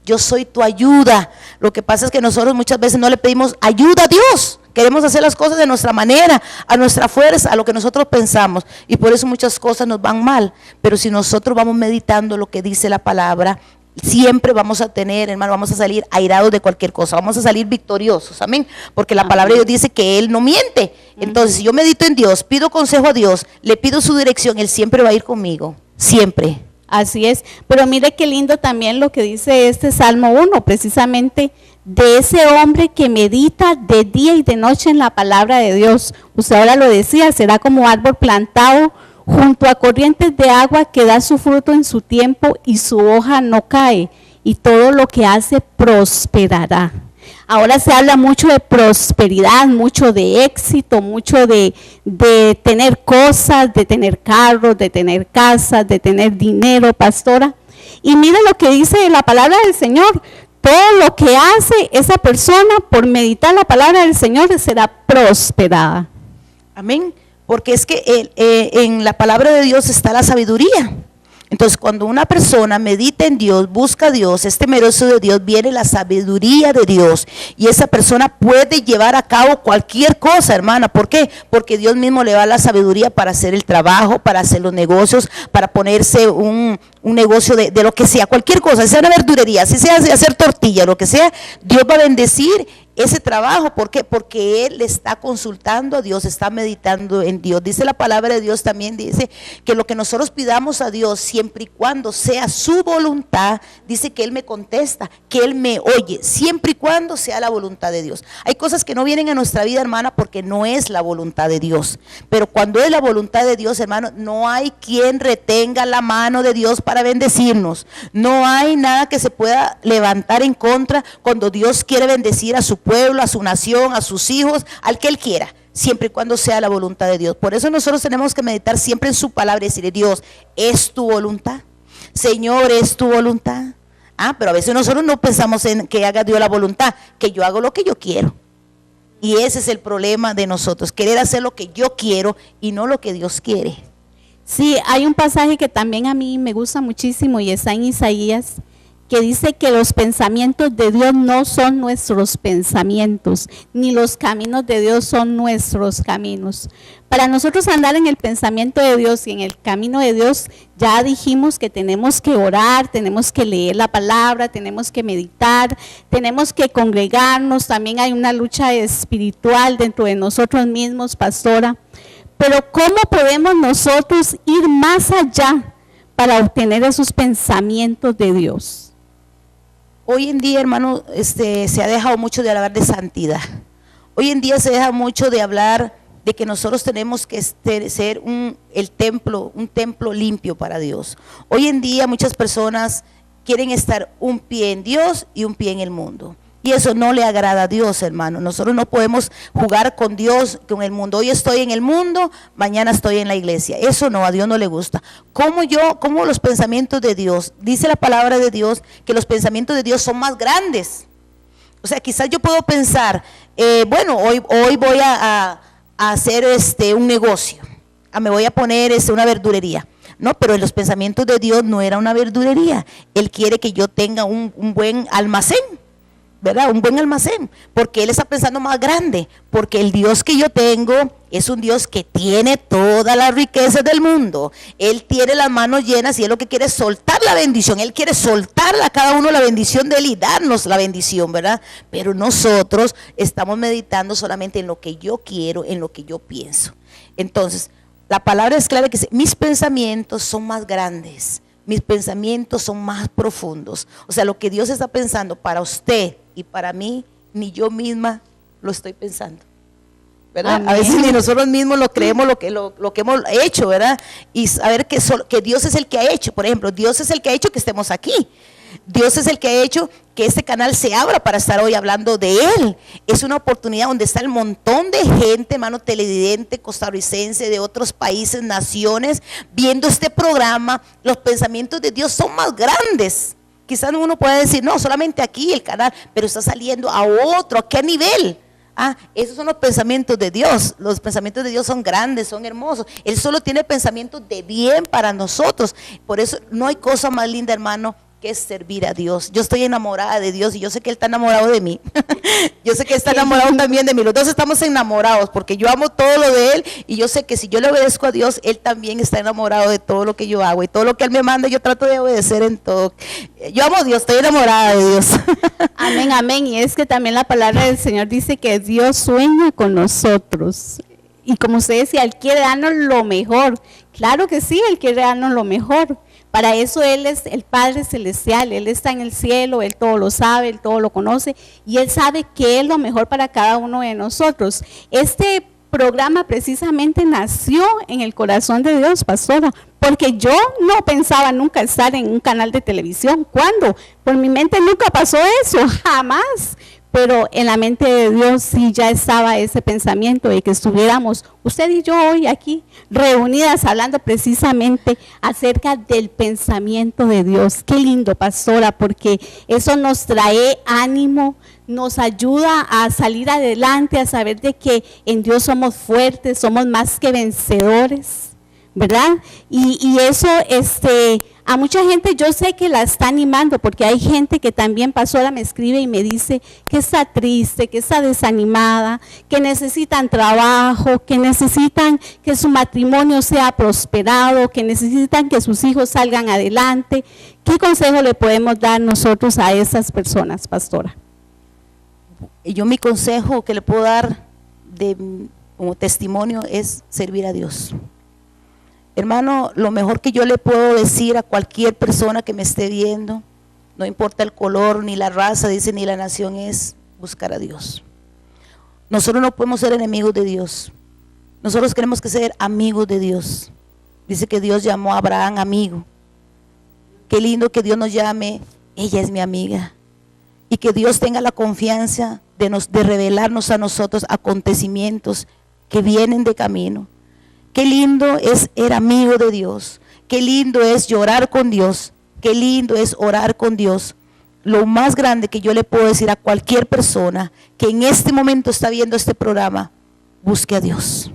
Yo soy tu ayuda. Lo que pasa es que nosotros muchas veces no le pedimos ayuda a Dios. Queremos hacer las cosas de nuestra manera, a nuestra fuerza, a lo que nosotros pensamos. Y por eso muchas cosas nos van mal. Pero si nosotros vamos meditando lo que dice la palabra, siempre vamos a tener, hermano, vamos a salir airados de cualquier cosa. Vamos a salir victoriosos, amén. Porque la palabra de Dios dice que Él no miente. Entonces, si yo medito en Dios, pido consejo a Dios, le pido su dirección, Él siempre va a ir conmigo. Siempre. Así es, pero mire qué lindo también lo que dice este Salmo 1, precisamente de ese hombre que medita de día y de noche en la palabra de Dios. Usted ahora lo decía, será como árbol plantado junto a corrientes de agua que da su fruto en su tiempo y su hoja no cae, y todo lo que hace prosperará. Ahora se habla mucho de prosperidad, mucho de éxito, mucho de tener cosas, de tener carros, de tener casas, de tener dinero, pastora. Y mira lo que dice la palabra del Señor. Todo lo que hace esa persona por meditar la palabra del Señor será prosperada. Amén. Porque es que en la palabra de Dios está la sabiduría. Entonces, cuando una persona medita en Dios, busca a Dios, es temeroso de Dios, viene la sabiduría de Dios. Y esa persona puede llevar a cabo cualquier cosa, hermana. ¿Por qué? Porque Dios mismo le da la sabiduría para hacer el trabajo, para hacer los negocios, para ponerse un negocio de lo que sea, cualquier cosa, sea una verdurería, si sea de hacer tortilla, lo que sea, Dios va a bendecir ese trabajo. ¿Por qué? Porque él está consultando a Dios, está meditando en Dios. Dice la palabra de Dios también, dice que lo que nosotros pidamos a Dios, siempre y cuando sea su voluntad, dice que Él me contesta, que Él me oye, siempre y cuando sea la voluntad de Dios. Hay cosas que no vienen a nuestra vida, hermana, porque no es la voluntad de Dios. Pero cuando es la voluntad de Dios, hermano, no hay quien retenga la mano de Dios para bendecirnos. No hay nada que se pueda levantar en contra cuando Dios quiere bendecir a su pueblo, a su nación, a sus hijos, al que Él quiera, siempre y cuando sea la voluntad de Dios. Por eso nosotros tenemos que meditar siempre en su palabra y decirle: Dios, ¿es tu voluntad? Señor, ¿es tu voluntad? Pero a veces nosotros no pensamos en que haga Dios la voluntad, que yo hago lo que yo quiero. Y ese es el problema de nosotros, querer hacer lo que yo quiero y no lo que Dios quiere. Sí, hay un pasaje que también a mí me gusta muchísimo y está en Isaías, que dice que los pensamientos de Dios no son nuestros pensamientos, ni los caminos de Dios son nuestros caminos. Para nosotros andar en el pensamiento de Dios y en el camino de Dios, ya dijimos que tenemos que orar, tenemos que leer la palabra, tenemos que meditar, tenemos que congregarnos, también hay una lucha espiritual dentro de nosotros mismos, pastora. Pero ¿cómo podemos nosotros ir más allá para obtener esos pensamientos de Dios? Hoy en día, hermano, se ha dejado mucho de hablar de santidad. Hoy en día se deja mucho de hablar de que nosotros tenemos que ser un templo limpio para Dios. Hoy en día muchas personas quieren estar un pie en Dios y un pie en el mundo. Y eso no le agrada a Dios, hermano. Nosotros no podemos jugar con Dios, con el mundo. Hoy estoy en el mundo, mañana estoy en la iglesia. Eso no, a Dios no le gusta. ¿Cómo los pensamientos de Dios? Dice la palabra de Dios que los pensamientos de Dios son más grandes. O sea, quizás yo puedo pensar, hoy voy a hacer un negocio. Me voy a poner una verdulería. No, pero en los pensamientos de Dios no era una verdulería. Él quiere que yo tenga un buen almacén. ¿Verdad? Un buen almacén, porque Él está pensando más grande, porque el Dios que yo tengo es un Dios que tiene todas las riquezas del mundo. Él tiene las manos llenas y Él lo que quiere es soltar la bendición. Él quiere soltar a cada uno la bendición de Él y darnos la bendición, ¿verdad? Pero nosotros estamos meditando solamente en lo que yo quiero, en lo que yo pienso. Entonces, la palabra es clara que dice, mis pensamientos son más grandes, mis pensamientos son más profundos. O sea, lo que Dios está pensando para usted y para mí, ni yo misma lo estoy pensando, ¿verdad? Amén. A veces ni nosotros mismos lo creemos lo que hemos hecho, ¿verdad? Y saber que Dios es el que ha hecho. Por ejemplo, Dios es el que ha hecho que estemos aquí. Dios es el que ha hecho que este canal se abra para estar hoy hablando de Él. Es una oportunidad donde está el montón de gente, hermano, televidente, costarricense, de otros países, naciones, viendo este programa. Los pensamientos de Dios son más grandes. Quizás uno puede decir, no, solamente aquí el canal, pero está saliendo a otro, ¿a qué nivel? Esos son los pensamientos de Dios. Los pensamientos de Dios son grandes, son hermosos. Él solo tiene pensamientos de bien para nosotros. Por eso no hay cosa más linda, hermano, que es servir a Dios. Yo estoy enamorada de Dios y yo sé que Él está enamorado de mí. Yo sé que Él está enamorado también de mí. Los dos estamos enamorados porque yo amo todo lo de Él y yo sé que si yo le obedezco a Dios, Él también está enamorado de todo lo que yo hago y todo lo que Él me manda, yo trato de obedecer en todo. Yo amo a Dios, estoy enamorada de Dios. Amén, amén. Y es que también la palabra del Señor dice que Dios sueña con nosotros. Y como usted decía, Él quiere darnos lo mejor. Claro que sí, Él quiere darnos lo mejor. Para eso Él es el Padre Celestial, Él está en el cielo, Él todo lo sabe, Él todo lo conoce y Él sabe qué es lo mejor para cada uno de nosotros. Este programa precisamente nació en el corazón de Dios, pastora, porque yo no pensaba nunca estar en un canal de televisión. ¿Cuándo? Por mi mente nunca pasó eso, jamás. Pero en la mente de Dios sí ya estaba ese pensamiento de que estuviéramos usted y yo hoy aquí reunidas hablando precisamente acerca del pensamiento de Dios. Qué lindo, pastora, porque eso nos trae ánimo, nos ayuda a salir adelante, a saber de que en Dios somos fuertes, somos más que vencedores, ¿verdad? Y eso, a mucha gente yo sé que la está animando, porque hay gente que también, pastora, me escribe y me dice que está triste, que está desanimada, que necesitan trabajo, que necesitan que su matrimonio sea prosperado, que necesitan que sus hijos salgan adelante. ¿Qué consejo le podemos dar nosotros a esas personas, pastora? Yo mi consejo que le puedo dar como testimonio es servir a Dios. Hermano, lo mejor que yo le puedo decir a cualquier persona que me esté viendo, no importa el color, ni la raza, dice, ni la nación, es buscar a Dios. Nosotros no podemos ser enemigos de Dios. Nosotros tenemos que ser amigos de Dios. Dice que Dios llamó a Abraham amigo. Qué lindo que Dios nos llame, ella es mi amiga. Y que Dios tenga la confianza de revelarnos a nosotros acontecimientos que vienen de camino. Qué lindo es ser amigo de Dios, qué lindo es llorar con Dios, qué lindo es orar con Dios. Lo más grande que yo le puedo decir a cualquier persona que en este momento está viendo este programa, busque a Dios.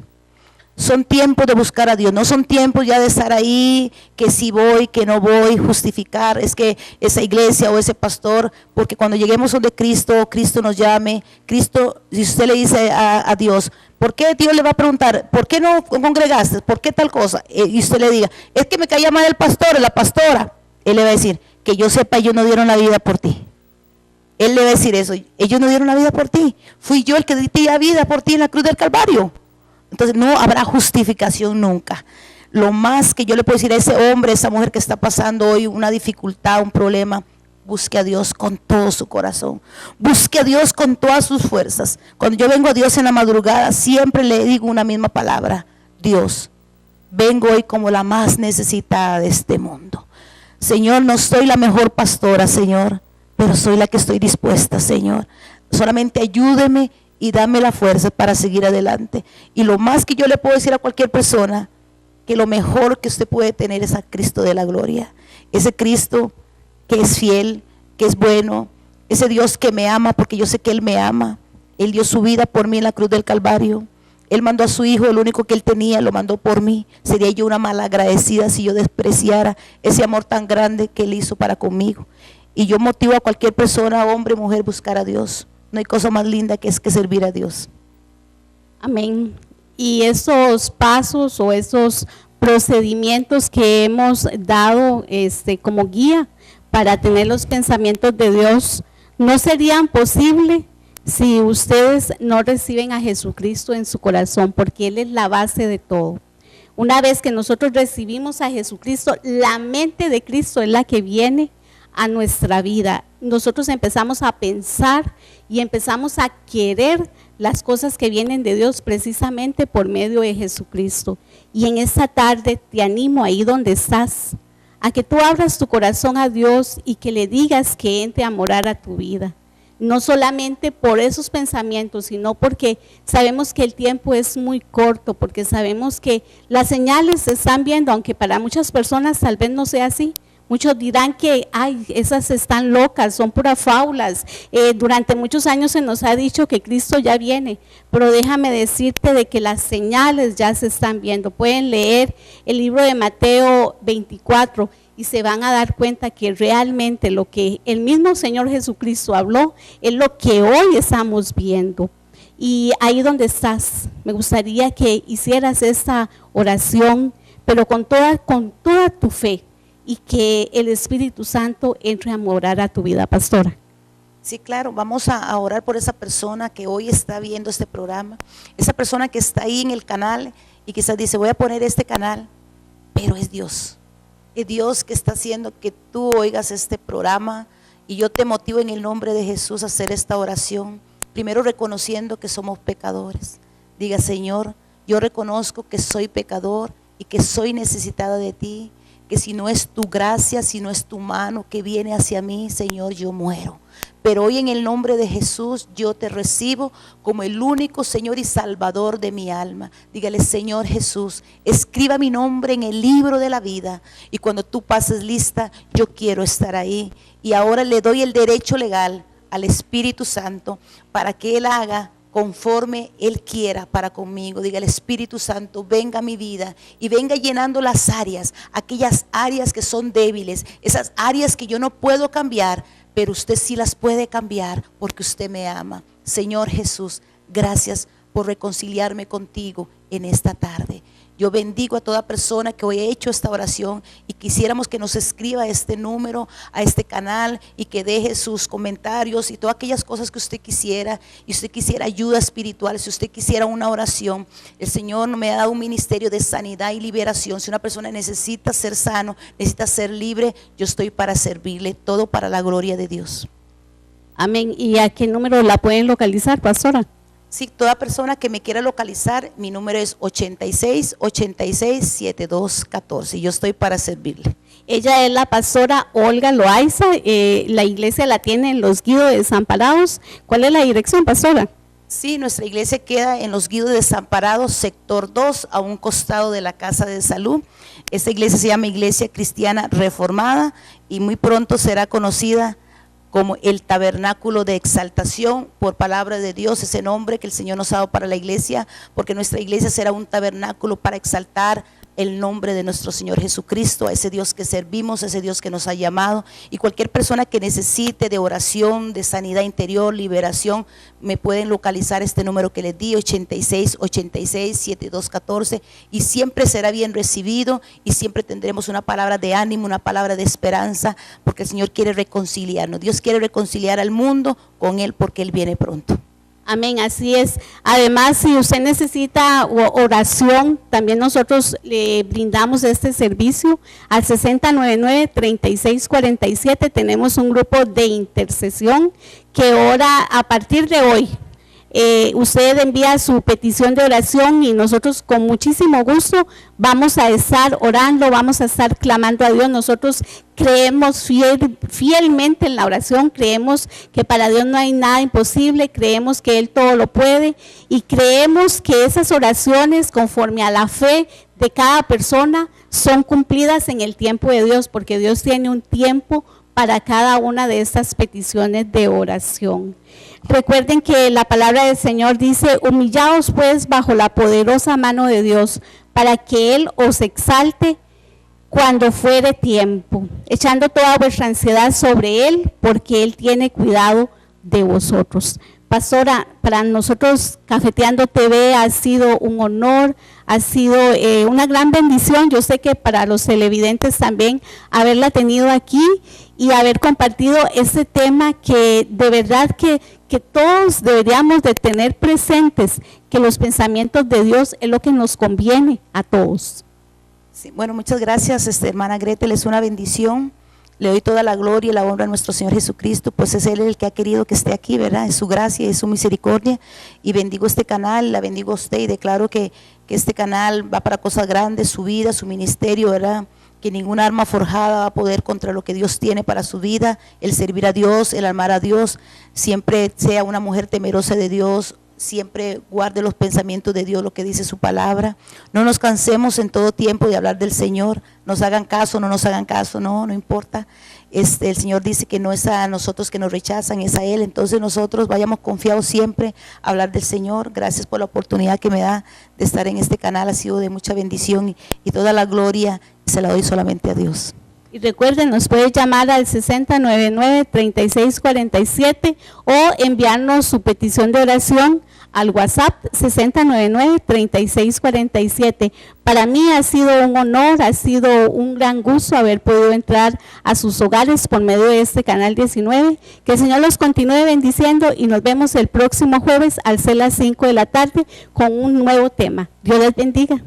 Son tiempos de buscar a Dios, no son tiempos ya de estar ahí, que si voy, que no voy, justificar, es que esa iglesia o ese pastor, porque cuando lleguemos donde Cristo, Cristo nos llame, Cristo, si usted le dice a Dios, ¿por qué Dios le va a preguntar, por qué no congregaste, por qué tal cosa? Y usted le diga, es que me caía mal el pastor, la pastora, él le va a decir, que yo sepa, ellos no dieron la vida por ti. Él le va a decir eso, ellos no dieron la vida por ti, fui yo el que di la vida por ti en la cruz del Calvario. Entonces no habrá justificación nunca. Lo más que yo le puedo decir a ese hombre, a esa mujer que está pasando hoy una dificultad, un problema, busque a Dios con todo su corazón, busque a Dios con todas sus fuerzas. Cuando yo vengo a Dios en la madrugada, siempre le digo una misma palabra: Dios, vengo hoy como la más necesitada de este mundo. Señor, no soy la mejor pastora, Señor, pero soy la que estoy dispuesta, Señor. Solamente ayúdeme y dame la fuerza para seguir adelante. Y lo más que yo le puedo decir a cualquier persona, que lo mejor que usted puede tener es a Cristo de la gloria. Ese Cristo que es fiel, que es bueno, ese Dios que me ama, porque yo sé que Él me ama. Él dio su vida por mí en la cruz del Calvario. Él mandó a su hijo, el único que Él tenía, lo mandó por mí. Sería yo una malagradecida si yo despreciara ese amor tan grande que Él hizo para conmigo. Y yo motivo a cualquier persona, hombre, mujer, buscar a Dios. No hay cosa más linda que servir a Dios. Amén. Y esos pasos o esos procedimientos que hemos dado como guía para tener los pensamientos de Dios no serían posibles si ustedes no reciben a Jesucristo en su corazón, porque Él es la base de todo. Una vez que nosotros recibimos a Jesucristo, la mente de Cristo es la que viene a nuestra vida. Nosotros empezamos a pensar y empezamos a querer las cosas que vienen de Dios precisamente por medio de Jesucristo. Y en esta tarde te animo ahí donde estás, a que tú abras tu corazón a Dios y que le digas que entre a morar a tu vida. No solamente por esos pensamientos, sino porque sabemos que el tiempo es muy corto, porque sabemos que las señales se están viendo, aunque para muchas personas tal vez no sea así. Muchos dirán que, ay, esas están locas, son puras fábulas. Durante muchos años se nos ha dicho que Cristo ya viene, pero déjame decirte de que las señales ya se están viendo. Pueden leer el libro de Mateo 24 y se van a dar cuenta que realmente lo que el mismo Señor Jesucristo habló es lo que hoy estamos viendo. Y ahí donde estás, me gustaría que hicieras esta oración, pero con toda tu fe, y que el Espíritu Santo entre a morar a tu vida, pastora. Sí, claro, vamos a orar por esa persona que hoy está viendo este programa, esa persona que está ahí en el canal y quizás dice, voy a poner este canal, pero es Dios que está haciendo que tú oigas este programa, y yo te motivo en el nombre de Jesús a hacer esta oración, primero reconociendo que somos pecadores. Diga, Señor, yo reconozco que soy pecador y que soy necesitada de ti, que si no es tu gracia, si no es tu mano que viene hacia mí, Señor, yo muero. Pero hoy en el nombre de Jesús yo te recibo como el único Señor y Salvador de mi alma. Dígale, Señor Jesús, escriba mi nombre en el libro de la vida, y cuando tú pases lista, yo quiero estar ahí. Y ahora le doy el derecho legal al Espíritu Santo para que Él haga conforme Él quiera para conmigo. Diga, el Espíritu Santo, venga a mi vida y venga llenando las áreas, aquellas áreas que son débiles, esas áreas que yo no puedo cambiar, pero usted sí las puede cambiar porque usted me ama. Señor Jesús, gracias por reconciliarme contigo en esta tarde. Yo bendigo a toda persona que hoy ha hecho esta oración, y quisiéramos que nos escriba a este número, a este canal, y que deje sus comentarios y todas aquellas cosas que usted quisiera, y usted quisiera ayuda espiritual, si usted quisiera una oración. El Señor me ha dado un ministerio de sanidad y liberación. Si una persona necesita ser sano, necesita ser libre, yo estoy para servirle, todo para la gloria de Dios. Amén. ¿Y a qué número la pueden localizar, pastora? Sí, toda persona que me quiera localizar, mi número es 86-86-7214. Yo estoy para servirle. Ella es la pastora Olga Loaiza. La iglesia la tiene en Los Guidos Desamparados. ¿Cuál es la dirección, pastora? Sí, nuestra iglesia queda en Los Guidos Desamparados, sector 2, a un costado de la Casa de Salud. Esta iglesia se llama Iglesia Cristiana Reformada, y muy pronto será conocida como el tabernáculo de exaltación por palabra de Dios, ese nombre que el Señor nos ha dado para la iglesia, porque nuestra iglesia será un tabernáculo para exaltar el nombre de nuestro Señor Jesucristo, a ese Dios que servimos, a ese Dios que nos ha llamado. Y cualquier persona que necesite de oración, de sanidad interior, liberación, me pueden localizar este número que les di, 8686-7214, y siempre será bien recibido y siempre tendremos una palabra de ánimo, una palabra de esperanza, porque el Señor quiere reconciliarnos. Dios quiere reconciliar al mundo con Él porque Él viene pronto. Amén, así es. Además, si usted necesita oración, también nosotros le brindamos este servicio al 6099-3647. Tenemos un grupo de intercesión que ora a partir de hoy. Usted envía su petición de oración y nosotros con muchísimo gusto vamos a estar orando, vamos a estar clamando a Dios. Nosotros creemos fielmente en la oración, creemos que para Dios no hay nada imposible, creemos que Él todo lo puede y creemos que esas oraciones conforme a la fe de cada persona son cumplidas en el tiempo de Dios, porque Dios tiene un tiempo para cada una de estas peticiones de oración. Recuerden que la palabra del Señor dice: humillaos pues bajo la poderosa mano de Dios, para que Él os exalte cuando fuere tiempo, echando toda vuestra ansiedad sobre Él, porque Él tiene cuidado de vosotros. Pastora, para nosotros Cafeteando TV ha sido un honor, ha sido una gran bendición. Yo sé que para los televidentes también haberla tenido aquí y haber compartido este tema que de verdad que todos deberíamos de tener presentes, que los pensamientos de Dios es lo que nos conviene a todos. Sí, bueno, muchas gracias, hermana Gretel, es una bendición. Le doy toda la gloria y la honra a nuestro Señor Jesucristo, pues es Él el que ha querido que esté aquí, ¿verdad? Es su gracia y es su misericordia. Y bendigo este canal, la bendigo a usted y declaro que este canal va para cosas grandes, su vida, su ministerio, ¿verdad? Que ninguna arma forjada va a poder contra lo que Dios tiene para su vida, el servir a Dios, el amar a Dios. Siempre sea una mujer temerosa de Dios, siempre guarde los pensamientos de Dios, lo que dice su palabra. No nos cansemos en todo tiempo de hablar del Señor, nos hagan caso, no nos hagan caso, no importa. El Señor dice que no es a nosotros que nos rechazan, es a Él. Entonces nosotros vayamos confiados siempre a hablar del Señor. Gracias por la oportunidad que me da de estar en este canal, ha sido de mucha bendición y toda la gloria se la doy solamente a Dios. Y recuerden, nos puede llamar al 6099-3647 o enviarnos su petición de oración al WhatsApp 6099-3647. Para mí ha sido un honor, ha sido un gran gusto haber podido entrar a sus hogares por medio de este canal 19. Que el Señor los continúe bendiciendo y nos vemos el próximo jueves al ser las 5 de la tarde con un nuevo tema. Dios les bendiga.